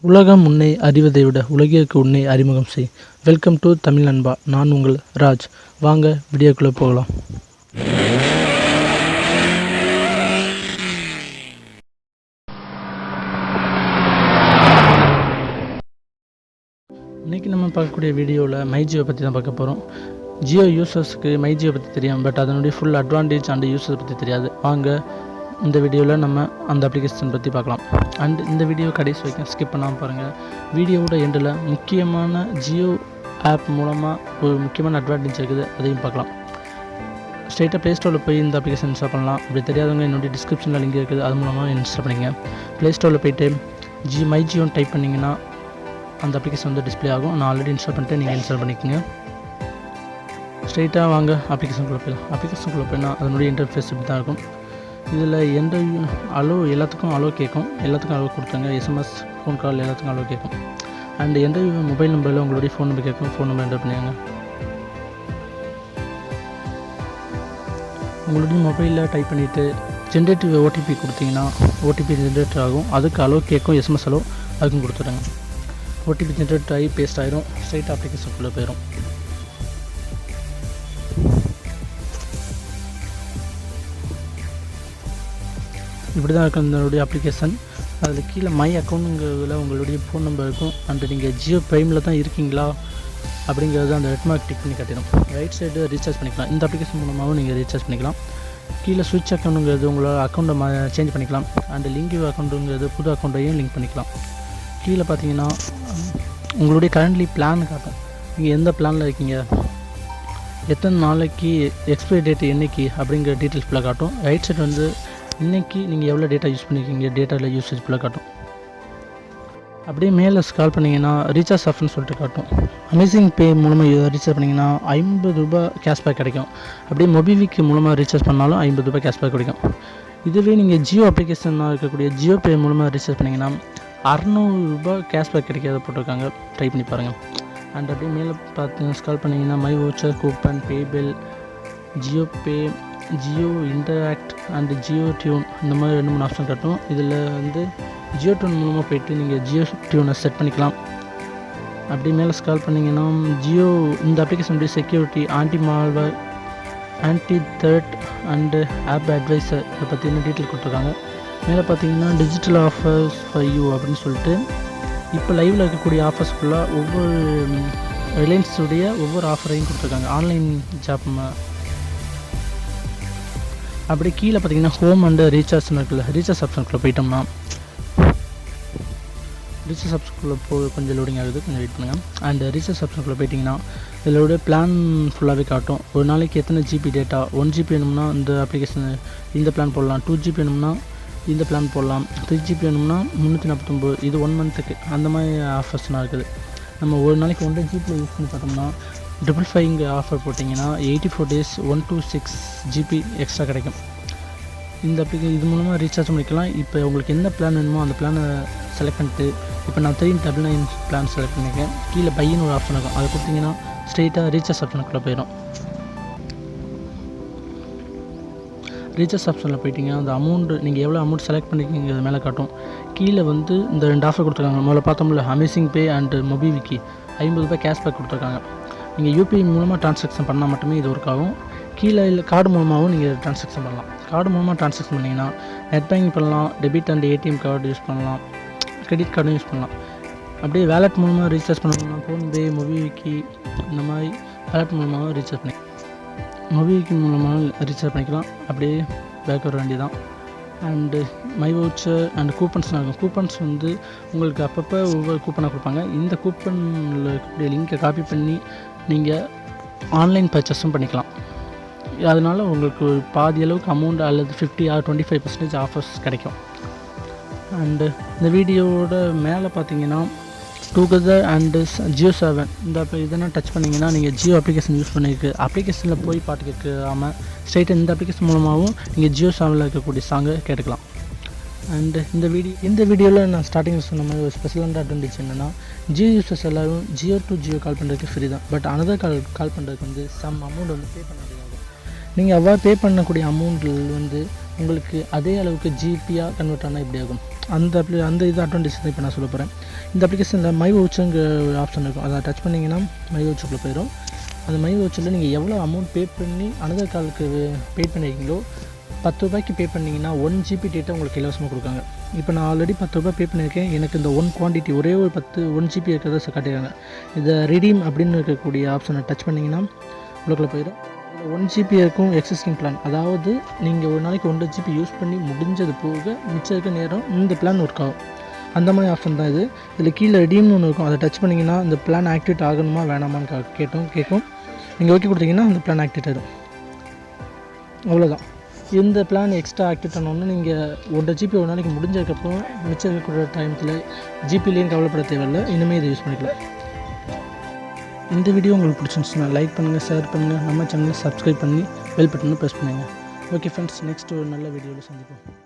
உலகம் உன்னை அறிவதை விட உலகிற்கு உன்னை அறிமுகம் செய். வெல்கம் டு தமிழ் நண்பா. நான் உங்கள் ராஜ். வாங்க வீடியோக்குள்ளே போகலாம். இன்றைக்கி நம்ம பார்க்கக்கூடிய வீடியோவில் மைஜியோ பற்றி தான் பார்க்க போகிறோம். ஜியோ யூசர்ஸுக்கு மைஜியோ பற்றி தெரியும், பட் அதனுடைய ஃபுல் அட்வான்டேஜ் அண்ட் யூசர்ஸ் பற்றி தெரியாது. வாங்க இந்த வீடியோவில் நம்ம அந்த அப்ளிகேஷன் பற்றி பார்க்கலாம். அண்ட் இந்த வீடியோ கடைசி வரைக்கும் ஸ்கிப் பண்ணாமல் பாருங்கள். வீடியோவோட எண்டில் முக்கியமான ஜியோ ஆப் மூலமாக ஒரு முக்கியமான அட்வான்டேஜ் இருக்குது, அதையும் பார்க்கலாம். ஸ்ட்ரெயிட்டாக ப்ளே ஸ்டோரில் போய் இந்த அப்ளிகேஷன் இன்ஸ்டால் பண்ணலாம். அப்படி தெரியாதவங்க என்னுடைய டிஸ்கிரிப்ஷனில் லிங்க் இருக்குது, அது மூலமாக இன்ஸ்டால் பண்ணிங்க. ப்ளே ஸ்டோரில் போய்ட்டு மைஜியோன்னு டைப் பண்ணிங்கன்னா அந்த அப்ளிகேஷன் வந்து டிஸ்பிளே ஆகும். நான் ஆல்ரெடி இன்ஸ்டால் பண்ணிட்டு நீங்கள் இன்ஸ்டால் பண்ணிக்கோங்க. ஸ்ட்ரெயிட்டாக வாங்க அப்ளிகேஷனுக்குள்ளே போயிடலாம். அப்ளிகேஷனுக்குள்ளே போயினால் அதனுடைய இன்டர்ஃபேஸ் இப்படி தான் இருக்கும். இதில் எந்த அலோ எல்லாத்துக்கும் அலோ கேட்கும், எல்லாத்துக்கும் அலோ கொடுத்துங்க. எஸ்எம்எஸ், ஃபோன் கால் எல்லாத்துக்கும் அலோ கேட்கும். அண்ட் எந்த மொபைல் நம்பரில் உங்களுடைய ஃபோன் நம்பர் கேட்கும், ஃபோன் நம்பர் என்டர் பண்ணிடுங்க. உங்களுடைய மொபைலில் டைப் பண்ணிவிட்டு ஜென்ரேட்டிவ் ஓடிபி கொடுத்தீங்கன்னா ஓடிபி ஜென்ரேட் ஆகும். அதுக்கு அலோ கேட்கும், எஸ்எம்எஸ் அலோ அதுக்கும் கொடுத்துடுங்க. ஓடிபி ஜென்ரேட் ஆகி பேஸ்ட் ஆகிரும். ஸ்ட்ரைட் அப்ளிகேஷனுக்குள்ளே போயிடும். இப்படி தான் இருக்கும் இதனுடைய அப்ளிகேஷன். அதில் கீழே மை அக்கௌண்ட்டுங்கிறதுல உங்களுடைய ஃபோன் நம்பர் இருக்கும். அண்ட் நீங்கள் ஜியோ ப்ரைமில் தான் இருக்கீங்களா அப்படிங்கிறது அந்த ரெட் மார்க் டிக் பண்ணி காட்டிடும். ரைட் சைடு ரீசார்ஜ் பண்ணிக்கலாம். இந்த அப்ளிகேஷன் மூலமாகவும் நீங்கள் ரீசார்ஜ் பண்ணிக்கலாம். கீழே ஸ்விட்ச் அக்கௌண்ட்டுங்கிறது உங்களோட அக்கௌண்ட்டை சேஞ்ச் பண்ணிக்கலாம். அண்ட் லிங்க் அக்கௌண்ட்டுங்கிறது புது அக்கௌண்ட்டையும் லிங்க் பண்ணிக்கலாம். கீழே பார்த்தீங்கன்னா உங்களுடைய கரண்ட்லி பிளான் காட்டும். நீங்கள் எந்த பிளானில் இருக்கீங்க, எத்தனை நாளைக்கு, எக்ஸ்பைரி டேட் என்றைக்கு அப்படிங்கிற டீட்டெயில்ஸ் ஃபுல்லாக காட்டும். ரைட் சைடு வந்து இன்றைக்கி நீங்கள் எவ்வளோ டேட்டா யூஸ் பண்ணியிருக்கீங்க, டேட்டாவில் யூசேஜ் ஃபுல்லாக காட்டும். அப்படியே மேலே ஸ்க்ரால் பண்ணிங்கன்னா ரீசார்ஜ் ஆஃபர்னு சொல்லிட்டு காட்டும். அமேசிங் பே மூலமாக ரீசார்ஜ் பண்ணிங்கன்னா ₹50 கேஷ்பேக் கிடைக்கும். அப்படியே மொபிவிக் மூலமாக ரீசார்ஜ் பண்ணாலும் ₹50 கேஷ்பேக் கிடைக்கும். இதுவே நீங்கள் ஜியோ அப்ளிகேஷனாக இருக்கக்கூடிய ஜியோ பே மூலமாக ரீசார்ஜ் பண்ணிங்கன்னா ₹600 கேஷ்பேக் கிடைக்காத போட்டிருக்காங்க. ட்ரை பண்ணி பாருங்கள். அண்ட் அப்படியே மேலே பார்த்து ஸ்க்ரால் பண்ணிங்கன்னா my voucher, coupon, payable, Jio pay, Jio interact and Jio tune இந்த மாதிரி 2-3 ஆப்ஷன் காட்டும். இதில் வந்து ஜியோ டியூன் மூலமாக போய்ட்டு நீங்கள் ஜியோ டியூனை செட் பண்ணிக்கலாம். அப்படி மேலே ஸ்கால் பண்ணிங்கன்னா ஜியோ இந்த அப்ளிகேஷனுடைய security, anti malware, anti threat and app advisor இதை பற்றி இன்னும் டீட்டெயில் கொடுத்துருக்காங்க. மேலே பார்த்தீங்கன்னா டிஜிட்டல் ஆஃபர்ஸ் ஃபார் யூ அப்படின்னு சொல்லிட்டு இப்போ லைவில் இருக்கக்கூடிய ஆஃபர்ஸ் ஃபுல்லாக ஒவ்வொரு ரிலையன்ஸுடைய ஒவ்வொரு ஆஃபரையும் கொடுத்துருக்காங்க. ஆன்லைன் ஜாப் அப்படி கீழே பார்த்தீங்கன்னா ஹோம் அண்டு ரீசார்ஜ்னு இருக்குல்ல, ரீசார்ஜ் ஆப்ஷனுக்குள்ளே போயிட்டோம்னா ரீசார்ஜ் ஆப்ஷனுக்குள்ளே கொஞ்சம் லோடிங் ஆகுது, கொஞ்சம் வெயிட் பண்ணுங்கள். அண்ட் ரீசார்ஜ் ஆப்ஷனுக்குள்ளே போயிட்டிங்கன்னா இதோட பிளான் ஃபுல்லாகவே காட்டும். ஒரு நாளைக்கு எத்தனை ஜிபி டேட்டா, 1 GB வேணும்னா இந்த அப்ளிகேஷன் இந்த பிளான் போடலாம், 2 GB வேணும்னா இந்த பிளான் போடலாம், 3 GB வேணும்னா 349, இது 1 மந்த்துக்கு. அந்த மாதிரி ஆஃபர்ஸ்லாம் இருக்குது. நம்ம ஒரு நாளைக்கு 1 GB யூஸ் பண்ணி பார்த்தோம்னா 555 ஆஃபர் போட்டிங்கன்னா 84 days 126 GB எக்ஸ்ட்ரா கிடைக்கும். இந்த இது மூலமாக ரீசார்ஜ் பண்ணிக்கலாம். இப்போ உங்களுக்கு என்ன பிளான் வேணுமோ அந்த பிளானை செலக்ட் பண்ணிட்டு, இப்போ நான் 399 பிளான் செலக்ட் பண்ணியிருக்கேன். கீழே பையின்னு ஒரு ஆப்ஷன் இருக்கும், அதை கொடுத்தீங்கன்னா ஸ்ட்ரெயிட்டாக ரீசார்ஜ் ஆப்ஷனுக்குள்ளே போயிடும். ரீசார்ஜ் ஆப்ஷனில் போயிட்டீங்கன்னா அந்த அமௌண்ட்டு நீங்கள் எவ்வளோ அமௌண்ட் செலக்ட் பண்ணிக்கிங்கிறது மேலே காட்டும். கீழே வந்து இந்த 2 ஆஃபர் கொடுத்துருக்காங்க. முதல்ல பார்த்தோம்ல அமேசிங் பே அண்டு மொபிவிக்கு ₹50 கேஷ்பேக் கொடுத்துருக்காங்க. நீங்கள் யூபிஐ மூலமாக ட்ரான்சாக்ஷன் பண்ணால் மட்டுமே இது ஒர்க் ஆகும். கீழே இல்லை கார்டு மூலமாகவும் நீங்கள் ட்ரான்சாக்ஷன் பண்ணலாம். கார்டு மூலமாக ட்ரான்சாக்ஷன் பண்ணிங்கன்னா நெட் பேங்கிங் பண்ணலாம், debit and ATM card use பண்ணலாம், கிரெடிட் கார்டும் யூஸ் பண்ணலாம். அப்படியே வேலட் மூலமாக ரீசார்ஜ் பண்ணணும்னா ஃபோன்பே, மொபிவிக்கி இந்த மாதிரி வேலட் மூலமாக ரீசார்ஜ் பண்ணி மொபிவிக்கி மூலமாக ரீசார்ஜ் பண்ணிக்கலாம். அப்படியே பேக் வர வேண்டியதான். அண்டு மை வவுச்சர் அண்ட் கூப்பன்ஸ்லாம் இருக்கும். கூப்பன்ஸ் வந்து உங்களுக்கு அப்பப்போ ஒவ்வொரு கூப்பனாக கொடுப்பாங்க. இந்த கூப்பனில் இருக்கக்கூடிய லிங்கை காப்பி பண்ணி நீங்கள் ஆன்லைன் பர்ச்சேஸும் பண்ணிக்கலாம். அதனால் உங்களுக்கு பாதி அளவுக்கு அமௌண்ட் அல்லது 50 or 25% ஆஃபர்ஸ் கிடைக்கும். அண்டு இந்த வீடியோவோட மேலே பார்த்தீங்கன்னா டுகெதர் அண்டு ஜியோ 7 இந்த இதெல்லாம் டச் பண்ணிங்கன்னா நீங்கள் ஜியோ அப்ளிகேஷன் யூஸ் பண்ணியிருக்கு அப்ளிகேஷனில் போய் பாட்டு கேட்காமல் ஸ்ட்ரைட்டாக இந்த அப்ளிகேஷன் மூலமாகவும் நீங்கள் ஜியோ 7ல் இருக்கக்கூடிய சாங்கை கேட்டுக்கலாம். அண்டு இந்த வீடியோவில் நான் ஸ்டார்டிங்கில் சொன்ன மாதிரி ஒரு ஸ்பெஷலான அட்வான்டேஜ் என்னென்னா, ஜியோ யூசர்ஸ் எல்லோரும் ஜியோ டு ஜியோ கால் பண்ணுறதுக்கு ஃப்ரீ தான். பட் அனதர் கால் பண்ணுறதுக்கு வந்து சம் அமௌண்ட் வந்து பே பண்ண வேண்டியதாகும். நீங்கள் அவ்வாறு பே பண்ணக்கூடிய அமௌண்ட்டில் வந்து உங்களுக்கு அதே அளவுக்கு ஜிபியாக கன்வெர்ட் ஆனால் இப்படி ஆகும். அந்த இது அட்வான்டேஜ் தான் இப்போ நான் சொல்ல போகிறேன். இந்த அப்ளிகேஷனில் மை வவுச்சருங்கிற ஒரு ஆப்ஷன் இருக்கும். அதை டச் பண்ணிங்கன்னா மை வவுச்சருக்குள்ளே போயிடும். அந்த மை வவுச்சரில் நீங்கள் எவ்வளோ அமௌண்ட் பே பண்ணி அனதர் காலுக்கு பே பண்ணியிருக்கீங்களோ, ₹10 பே பண்ணிங்கன்னா 1 GB டேட்டா உங்களுக்கு இலவசமாக கொடுக்காங்க. இப்போ நான் ஆல்ரெடி ₹10 பே பண்ணியிருக்கேன். எனக்கு இந்த 1 குவான்டிட்டி ஒரே ஒரு 1 GB இருக்கிறத காட்டிடுறாங்க. இதை ரிடீம் அப்படின்னு இருக்கக்கூடிய ஆப்ஷனை டச் பண்ணிங்கன்னா உள்ளுக்குள்ளே போயிடும். இதில் 1 GB இருக்கும் எக்ஸிஸ்டிங் பிளான். அதாவது நீங்கள் ஒரு நாளைக்கு 1 GB யூஸ் பண்ணி முடிஞ்சது போக மிச்சம் இருக்க நேரம் இந்த பிளான் ஒர்க் ஆகும். அந்த மாதிரி ஆப்ஷன் தான் இது. இதில் கீழே ரிடீம்னு ஒன்று இருக்கும். அதை டச் பண்ணிங்கன்னா இந்த பிளான் ஆக்டிவேட் ஆகணுமா வேணாமான்னு கேட்கும். நீங்கள் ஓகே கொடுத்தீங்கன்னா அந்த பிளான் ஆக்டிவேட் ஆகிடும். அவ்வளோதான். இந்த பிளான் எக்ஸ்ட்ரா ஆக்டிவேட் ஆனோன்னு நீங்கள் 1 GB ஒரு நாளைக்கு முடிஞ்சதுக்கப்புறம் மிச்சம் இருக்கக்கூடிய டைமத்தில் ஜிபிலேயும் கவலைப்பட தேவையில்லை. இனிமேல் இதை யூஸ் பண்ணிக்கலாம். இந்த வீடியோ உங்களுக்கு பிடிச்சிருந்துச்சுன்னா லைக் பண்ணுங்கள், ஷேர் பண்ணுங்கள், நம்ம சேனலை சப்ஸ்கிரைப் பண்ணி பெல் பட்டனை ப்ரெஸ் பண்ணுங்கள். ஓகே ஃப்ரெண்ட்ஸ், நெக்ஸ்ட் ஒரு நல்ல வீடியோவில் சந்திப்போம்.